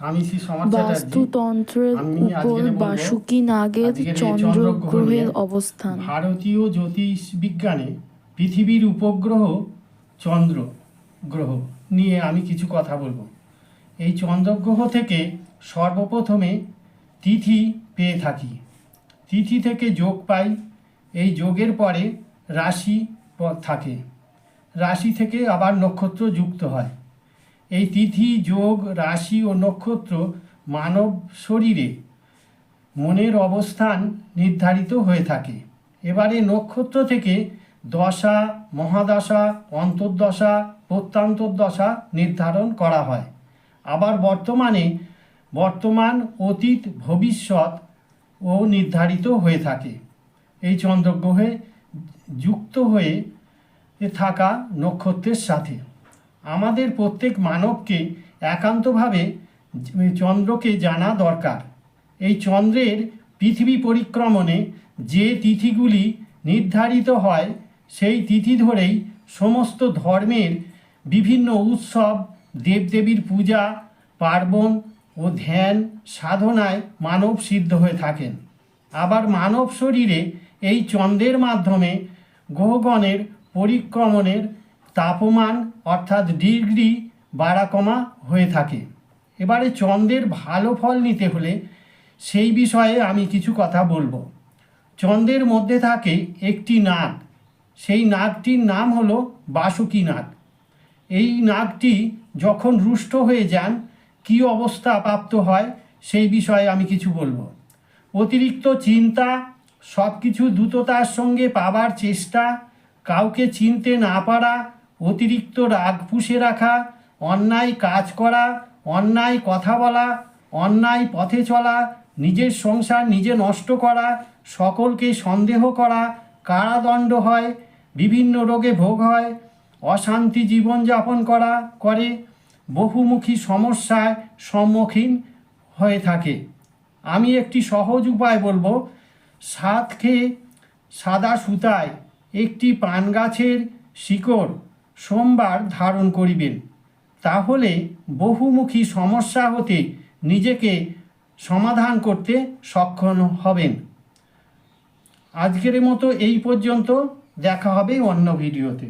আমি শ্রী সমাজ চ্যাটার্জি। বাস্তুতন্ত্রের উপর বাসুকি নাগের চন্দ্রগ্রহের অবস্থান। ভারতীয় জ্যোতিষ বিজ্ঞানে পৃথিবীর উপগ্রহ চন্দ্র গ্রহ নিয়ে আমি কিছু কথা বলবো। এই চন্দ্রগ্রহ থেকে সর্বপ্রথমে তিথি পেয়ে থাকি, তিথি থেকে যোগ পাই, এই যোগের পরে রাশি থাকে, রাশি থেকে আবার নক্ষত্র যুক্ত হয়। এই তিথি, যোগ, রাশি ও নক্ষত্র মানব শরীরে মনের অবস্থান নির্ধারিত হয়ে থাকে। এবারে নক্ষত্র থেকে দশা, মহাদশা, অন্তর্দশা, প্রত্যন্তর্দশা নির্ধারণ করা হয়। আবার বর্তমান, অতীত, ভবিষ্যৎ ও নির্ধারিত হয়ে থাকে এই চন্দ্রগ্রহে যুক্ত হয়ে থাকা নক্ষত্রের সাথে। আমাদের প্রত্যেক মানবকে একান্তভাবে চন্দ্রকে জানা দরকার। এই চন্দ্রের পৃথিবী পরিক্রমণে যে তিথিগুলি নির্ধারিত হয় সেই তিথি ধরেই সমস্ত ধর্মের বিভিন্ন উৎসব, দেবদেবীর পূজা পার্বণ ও ধ্যান সাধনায় মানব সিদ্ধ হয়ে থাকেন। আবার মানব শরীরে এই চন্দ্রের মাধ্যমে গ্রহগণের পরিক্রমণের তাপমান অর্থাৎ ডিগ্রি বাড়া কমা হয়ে থাকে। এবারে চন্দ্রের ভালো ফল নিতে হলে সেই বিষয়ে আমি কিছু কথা বলবো। চন্দ্রের মধ্যে থাকে একটি নাগ, সেই নাগটির নাম হলো বাসুকি নাগ। এই নাগটি যখন রুষ্ট হয়ে যান কী অবস্থা প্রাপ্ত হয় সেই বিষয়ে আমি কিছু বলবো। অতিরিক্ত চিন্তা, সব কিছু দ্রুততার সঙ্গে পাবার চেষ্টা, কাউকে চিনতে না পারা, অতিরিক্ত রাগ পুষে রাখা, অন্যায় কাজ করা, অন্যায় কথা বলা, অন্যায় পথে চলা, নিজের সংসার নিজে নষ্ট করা, সকলকে সন্দেহ করা, কারাদণ্ড হয়, বিভিন্ন রোগে ভোগ হয়, অশান্তি জীবনযাপন করে বহুমুখী সমস্যায় সম্মুখীন হয়ে থাকে। আমি একটি সহজ উপায় বলবো। খেয়ে সাদা সুতায় একটি পান গাছের শিকড় সোমবার ধারণ করিবেন, তাহলে বহুমুখী সমস্যা হতে নিজেকে সমাধান করতে সক্ষম হবেন। আজকের মতো এই পর্যন্ত, দেখা হবে অন্য ভিডিওতে।